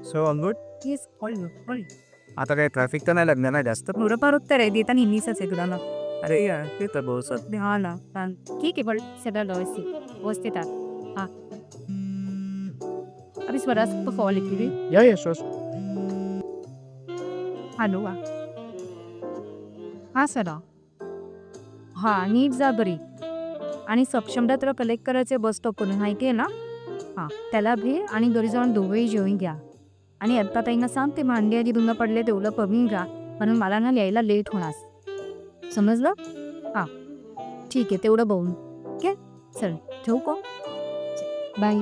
So all good. Yes all आता काय traffic तर नाही लागणार ना जास्त. थोडंफार उत्तर आहे देता नेहमीच आहे तुला ना अरे यार ते तर बहुत हा ना छान ठीक आहे पण सगळं व्यवस्थित आहे हा अभी स्वराज तो कॉल केली या या श्वास. हॅलो हां सर हां नीट जा बरी आणि सक्षमला तुला कलेक्ट करायचे बस स्टॉपवरून माहिती आहे ना हां त्याला भेट आणि घरी जाऊन दोघंही जेवून घ्या आणि आत्ता ताईंना सांग ते भांडी आधी धुणं पडले तेवढं कमी घ्या म्हणून मला ना लिहायला लेट होणार समजलं हां ठीक आहे तेवढं बघून ओके चल ठेवू का बाय